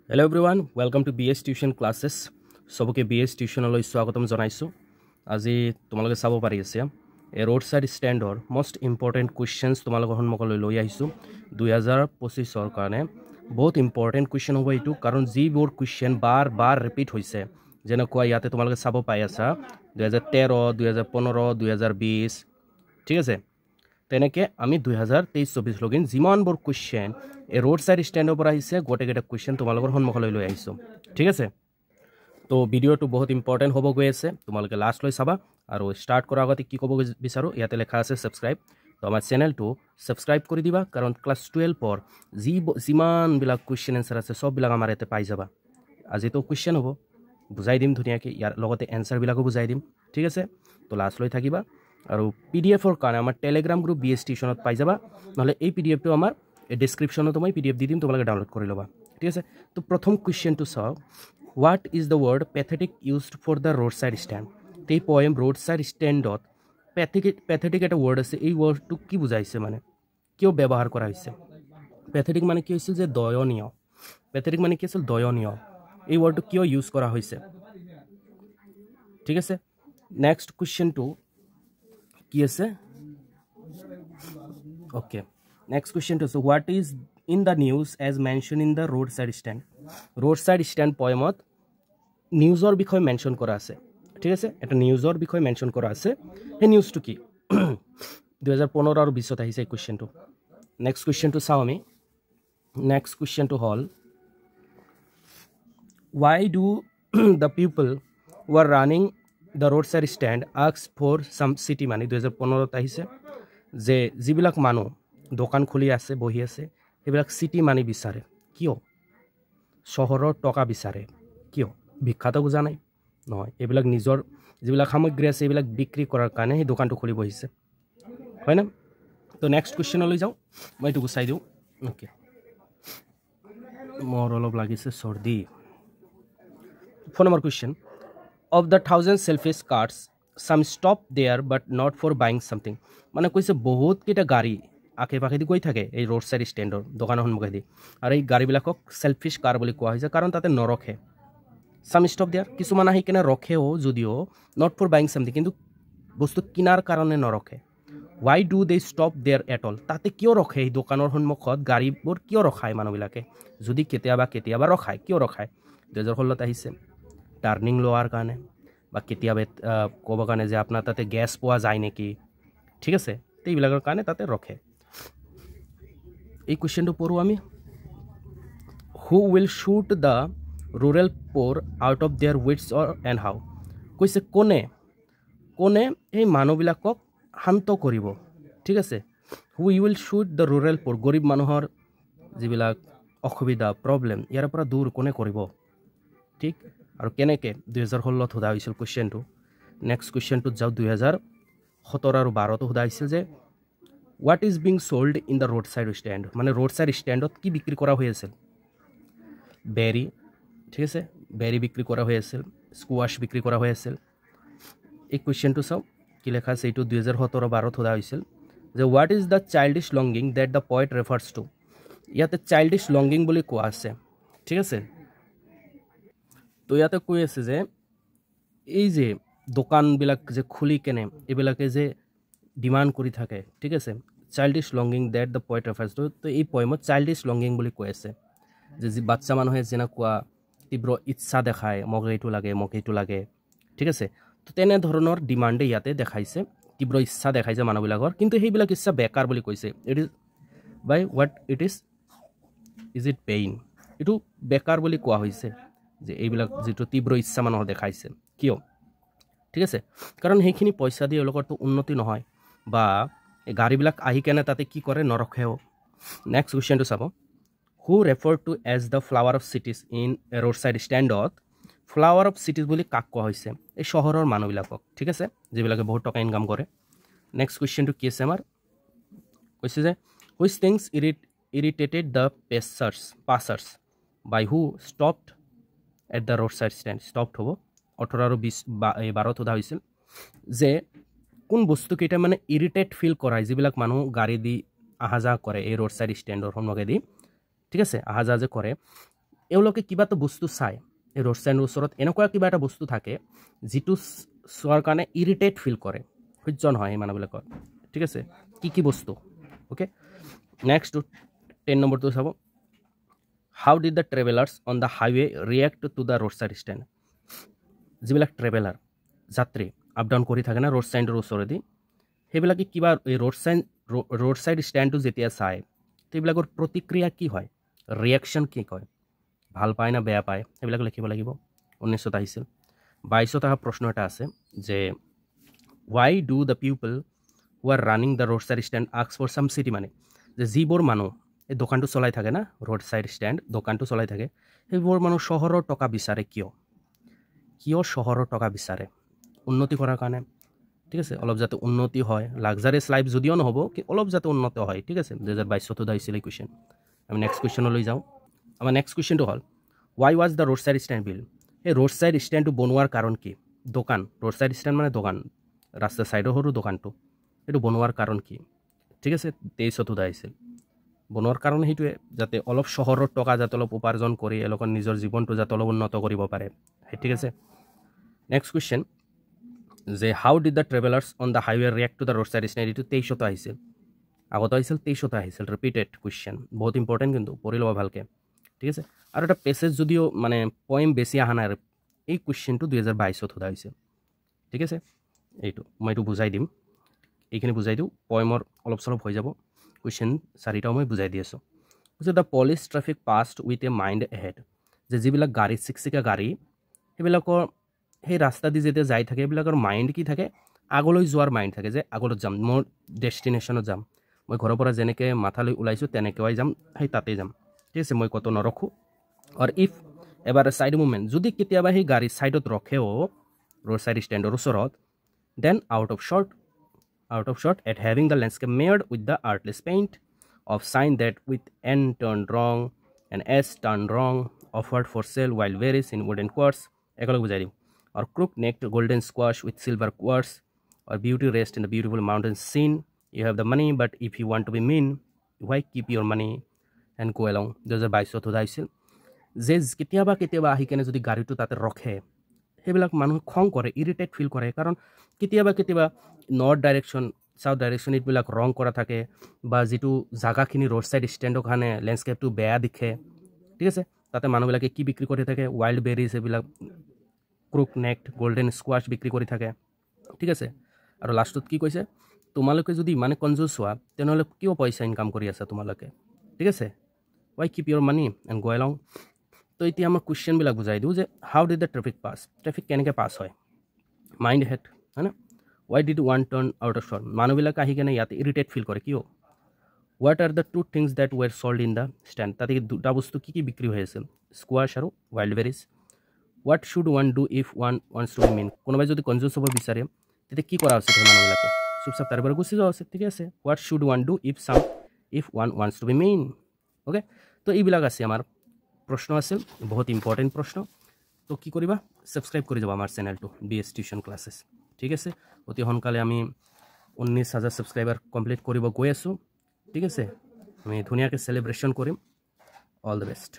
Hello everyone, welcome to BS Tuition Classes. Soboke BS Tuition লৈ স্বাগতম জনাইছো। আজি তোমালোকে চাব পাৰি আছে এ ৰোড সাইড ষ্টেণ্ডৰ মোস্ট ইম্পৰ্টেন্ট কোৱেশ্চনছ তোমালোকৰ সন্মুখলৈ লৈ আহিছো 2025 ৰ কাৰণে বহুত ইম্পৰ্টেন্ট কোৱেশ্চন হ'ব এইটো কাৰণ যিবোৰ কোৱেশ্চন বাৰ ৰিপিট হৈছে যেনেকুৱা ইয়াতে তোমালোকে চাব পাই আছা 2013 2015 2020 ঠিক আছে তেনেকে আমি 2023-24 লগিন যিমানবোৰ কোৱেশ্চন এ ৰোড সাইড ষ্টেণ্ডৰ পৰা আহিছে গোটেইকেইটা কোৱেশ্চন তোমালোকৰ সন্মুখলৈ লৈ আহিছো ঠিক আছে তো ভিডিওটো বহুত ইম্পৰ্টেন্ট হ'ব গৈ আছে তোমালোকে লাষ্ট লৈ চাবা আৰু ষ্টাৰ্ট কৰাৰ আগতে কি ক'ব বিচাৰো ইয়াতে লেখা আছে সাবস্ক্ৰাইব তো আমাৰ চেনেলটো সাবস্ক্ৰাইব কৰি দিবা কাৰণ ক্লাছ 12 পৰ যিমান বিলাক কোৱেশ্চন আনসাৰ আছে সব বিলাক আমাৰ ইয়াতে পাই যাবা আজি তো কোৱেশ্চন হ'ব বুজাই দিম ধুনিয়াকৈ ইয়াৰ লগতে এনসাৰ বিলাকো বুজাই দিম ঠিক আছে তো লাষ্ট লৈ থাকিবা আৰু পিডিএফৰ কাৰণে আমাৰ টেলিগ্ৰাম গ্ৰুপ বিএস টিউশনত পাই যাবা নহলে এই পিডিএফটো আমাৰ ডেসক্ৰিপশনত মই পিডিএফ দি দিম তোমালোকে ডাউনলোড কৰি ল'বা ঠিক আছে তো প্ৰথম কোৱেশ্চনটো চাও what is the word pathetic used for the roadside stand এই poem roadside standত pathetic এটা word আছে এই wordটো কি বুজাইছে মানে কিয় ব্যৱহাৰ কৰা হৈছে pathetic মানে কি হৈছে যে দয়নীয় pathetic মানে কি আছিল দয়নীয় এই wordটো কিয় ইউজ কৰা হৈছে ঠিক আছে নেক্সট কোৱেশ্চনটো কি আছে okay next question to so what is in the news as mentioned in the roadside stand poemot newsor বিষয় মেনশন করা আছে ঠিক আছে এটা নিউজৰ বিষয় মেনশন কৰা আছে এই নিউজটো কি 2015 আৰু 20 ত আহিছে এই কোৱেশ্চনটো নেক্সট কোৱেশ্চনটো চাও আমি নেক্সট কোৱেশ্চনটো হল why do the people who are running the roadside stand ask for some city money 2015 ত আহিছে যে যিবিলাক মানুহ দোকান খুলি আছে বহি আছে এবিলাক সিটি মানি বিচাৰে কিয় শহৰৰ টকা বিচাৰে কিয় ভিক্ষাটো বুজা নাই নহয় এবিলাক নিজৰ যিবিলাক সামগ্ৰী আছে এবিলাক বিক্ৰী কৰাৰ কাৰণে এই দোকানটো খুলি বহিছে হয় না তো নেক্সট কোৱেশ্চনলৈ যাও মই এইটো গুচাই দিও ওকে মোৰ অলপ লাগিছে সৰ্দি phone number question of the 1000 selfish carts some stop there but not for buying something মানে কৈছে বহুত কিটা গাড়ী আকে পাকে দি গৈ থাকে এই ৰোড সাইড ষ্টেণ্ডৰ দোকানৰ সন্মুখে দি আৰু এই গাড়ীবিলাকক সেলফিশ কাৰ বুলি কোৱা হৈছে কাৰণ তাতে নৰখে সাম ষ্টপ দেয়াৰ কিছুমান আহি কেনে ৰখেও যদিও নট ফৰ বাইং সামথিং কিন্তু বস্তু কিনাৰ কাৰণে নৰখে why do they stop there at all তাতে কিয় ৰখে এই দোকানৰ সন্মুখত গাড়ীবোৰ কিয় ৰখায় মানুহবিলাকে যদি কেতিয়াবা ৰখায় কিয় ৰখায় 2016 ত আহিছে টাৰ্নিং লোৱাৰ কাৰণে বা কেতিয়াবা ক'ব কাৰণে যে আপোনাৰ তাতে গ্যাস পোৱা যায় নেকি ঠিক আছে এইবিলাকৰ কাৰণে তাতে ৰখে এই কোৱেশ্চনটো পঢ়ো আমি who will shoot the rural poor out of their wits or and how কৈছে কোনে এই মানুহবিলাকক শান্ত কৰিব ঠিক আছে who will shoot the rural poor গৰীব মানুহৰ যিবিলাক অসুবিধা প্ৰবলেম ইয়াৰ পৰা দূৰ কোনে কৰিব ঠিক আৰু কেনেকে 2016 ত হোদা হৈছিল কোৱেশ্চনটো নেক্সট কোৱেশ্চনটো যাও 2017 আৰু 12 ত হোদা হৈছিল যে what is being sold in the roadside stand মানে roadside standত কি বিক্ৰী কৰা হৈ আছিল বেৰি ঠিক আছে বেৰি বিক্ৰী কৰা হৈ আছিল স্কোয়াশ বিক্ৰী কৰা হৈ আছিল এই কোৱেশ্চনটো চাও কি লেখা আছে এইটো 2017 12 ত হোদা হৈছিল যে what is the childish longing that the poet refers to ইয়াতে childish longing বুলি কোৱা আছে ঠিক আছে তো ইয়াতে কৈ আছে যে এই যে দোকানবিলাক যে খুলি কেনে এবিলাকে যে ডিমান্ড কৰি থাকে ঠিক আছে childish longing that the poet refers to তো এই পয়েমত চাইল্ডিশ লংগিং বুলি কৈ আছে যে বাচ্চা মানুহে যেনেকুৱা তীব্ৰ ইচ্ছা দেখায় মোক এইটো লাগে ঠিক আছে তো তেনে ধৰণৰ ডিমাণ্ডে ইয়াতে দেখাইছে তীব্ৰ ইচ্ছা দেখাইছে মানুহবিলাকৰ কিন্তু সেইবিলাক ইচ্ছা বেকাৰ বুলি কৈছে it is by what it is it pain এইটো বেকাৰ বুলি কোৱা হৈছে যে এইবিলাক যেটো তীব্ৰ ইচ্ছা মানুহৰ দেখাইছে কিয় ঠিক আছে কাৰণ সেইখিনি পইচা দি এলোকৰ তো উন্নতি নহয় বা গাড়ীবিলাক আহি কেনে তাতে কি কৰে নৰখেও নেক্সট কোৱেশ্চনটো চাব who refer to as the flower of cities in a roadside standত flower of cities বুলি কাক কোৱা হৈছে এই চহৰৰ মানুহবিলাকক ঠিক আছে যিবিলাকে বহুত টকা ইনকাম কৰে নেক্সট কোৱেশ্চনটো কি আছে আমাৰ কৈছে যে which things irritated the passers by who stopped at the roadside stand stopped হ'ব 18 আৰু 20 12 হোদা হৈছিল যে কোন বস্তু কেইটা মানে ইৰিটেট ফিল কৰায় যিবিলাক মানুহ গাড়ী দি আহা যা কৰে এই ৰোড সাইড ষ্টেণ্ডৰ সন্মুখে দি ঠিক আছে আহা যা যে কৰে এওঁলোকে কিবা এটা বস্তু চায় এই ৰোড চাইডৰ ওচৰত এনেকুৱা কিবা এটা বস্তু থাকে যিটো চোৱাৰ কাৰণে ইৰিটেট ফিল কৰে সহ্য নহয় এই মানুহবিলাকৰ ঠিক আছে কি বস্তু ওকে নেক্সট 10 নম্বৰটো চাব how did the travellers on the highway react to the roadside stand যিবিলাক ট্ৰেভেলাৰ যাত্ৰী আপ ডাউন কৰি থাকে না ৰোড চাইডৰ ওচৰেদি সেইবিলাকে কিবা এই ৰোড চাইড ষ্টেণ্ডটো যেতিয়া চায় সেইবিলাকৰ প্ৰতিক্ৰিয়া কি হয় ৰিয়েকশ্যন কি কয় ভাল পায় না বেয়া পায় সেইবিলাক লিখিব লাগিব 1900 আহিছিল 2200 অহা প্ৰশ্ন এটা আছে যে why do the people who are running the roadside stand ask for some city money যে যিবোৰ মানুহ এই দোকানটো চলাই থাকে না ৰোড চাইড ষ্টেণ্ড দোকানটো চলাই থাকে সেইবোৰ মানুহ চহৰৰ টকা বিচাৰে কিয় চহৰৰ টকা বিচাৰে উন্নতি কৰাৰ কাৰণে ঠিক আছে অলপ যাতে উন্নতি হয় লাক্সাৰিয়াছ লাইফ যদিও নহ'ব কি অলপ যাতে উন্নত হয় ঠিক আছে 2022 আহিছিল এই কুৱেশ্যন আমি নেক্সট কুৱেশ্যনলৈ যাওঁ আমাৰ নেক্সট কুৱেশ্যনটো হ'ল why was the roadside stand built এই ৰোড চাইড ষ্টেণ্ডটো বনোৱাৰ কাৰণ কি দোকান ৰোড চাইড ষ্টেণ্ড মানে দোকান ৰাস্তাৰ চাইডৰ সৰু দোকানটো এইটো বনোৱাৰ কাৰণ কি ঠিক আছে 23 আহিছিল বনোৱাৰ কাৰণ সেইটোৱে যাতে অলপ চহৰৰ টকা যাতে অলপ উপাৰ্জন কৰি এলোকৰ নিজৰ জীৱনটো যাতে অলপ উন্নত কৰিব পাৰে ঠিক আছে নেক্সট কুৱেশ্যন যে how did the travellers on the highway react to the roadside stand এইটো 23 আহিছিল আগতে আহিছিল 23 আহিছিল ৰিপিটেড কুৱেশ্যন বহুত ইম্পৰ্টেণ্ট কিন্তু পঢ়ি ল'ব ভালকৈ ঠিক আছে আৰু এটা পেছেজ যদিও মানে পইম বেছি অহা নাই এই কুৱেশ্যনটো 2022 সোধা হৈছে ঠিক আছে এইটো মই এইটো বুজাই দিম এইখিনি বুজাই দিওঁ পইমৰ অলপ চলপ হৈ যাব কুৱেশ্যন 4টাও মই বুজাই দি আছোঁ the police traffic post with a mind ahead যে যিবিলাক গাড়ী চিকচিকা গাড়ী সেইবিলাকৰ সেই ৰাস্তা দি যেতিয়া যাই থাকে এইবিলাকৰ মাইণ্ড কি থাকে আগলৈ যোৱাৰ মাইণ্ড থাকে যে আগলৈ যাম মোৰ ডেষ্টিনেশ্যনত যাম মই ঘৰৰ পৰা যেনেকৈ মাথালৈ ওলাইছোঁ তেনেকৈ যাম সেই তাতেই যাম ঠিক আছে মই কত নৰখোঁ আৰু ইফ এবাৰ ছাইড মুভমেণ্ট যদি কেতিয়াবা সেই গাড়ী ছাইডত ৰখেও ৰোড চাইড ষ্টেণ্ডৰ ওচৰত then out of short at having the landscape mirrored with the artless paint of sign that with N turned wrong and S turned wrong offered for sale while varies in wooden quartz ekolog bujai dim or crook necked golden squash with silver quartz or beauty rest in the beautiful mountain scene you have the money but if you want to be mean why keep your money and go along 2022 সোধাইছিল যে কেতিয়াবা আহি কেনে যদি গাড়ীটো তাতে ৰখে সেইবিলাক মানুহ খং কৰে ইৰিটেট ফিল কৰে কাৰণ কেতিয়াবা নৰ্থ ডাইৰেকশ্যন সাউথ ডাইৰেকশ্যন এইবিলাক ৰং কৰা থাকে বা যিটো জাগাখিনি ৰোড চাইড ষ্টেণ্ডৰ কাৰণে লেণ্ডস্কেপটো বেয়া দেখে ঠিক আছে তাতে মানুহবিলাকে কি বিক্ৰী কৰি থাকে ৱাইল্ড বেৰিজ এইবিলাক ক্ৰুক নেকড গোল্ডেন স্কোৱাছ বিক্ৰী কৰি থাকে ঠিক আছে আৰু লাষ্টত কি কৈছে তোমালোকে যদি ইমানে কনজুচ হোৱা তেনেহ'লে কিয় পইচা ইনকাম কৰি আছা তোমালোকে ঠিক আছে why keep your money and go along তো এতিয়া আমাৰ কুৱেশ্যনবিলাক বুজাই দিওঁ যে হাউ ডিড দ্য ট্ৰেফিক কেনেকৈ পাছ হয় মাইণ্ড হেড হয়নে why did one turn out of short মানুহবিলাক আহি কেনে ইয়াতে ইৰিটেট ফিল কৰে কিয় what are the two things that were sold in the stand তাতে দুটা বস্তু কি বিক্ৰী হৈ আছিল স্কোৱাছ আৰু wild berries what should one do if one wants to be mean কোনোবাই যদি কনজুচ হ'ব বিচাৰে তেতিয়া কি কৰা উচিত সেই মানুহবিলাকে চুপচাপ তাৰ পৰা গুচি যোৱা উচিত ঠিক আছে what should one do if one wants to be main okay তো এইবিলাক আছে আমাৰ প্ৰশ্ন আছিল বহুত ইম্পৰ্টেণ্ট প্ৰশ্ন তো কি কৰিবা ছাবস্ক্ৰাইব কৰি যাবা আমাৰ চেনেলটো BS টিউশ্যন ক্লাছেছ ঠিক আছে অতি সোনকালে আমি 19,000 ছাবস্ক্ৰাইবাৰ কমপ্লিট কৰিব গৈ আছোঁ ঠিক আছে আমি ধুনীয়াকৈ চেলিব্ৰেশ্যন কৰিম অল দ্য বেষ্ট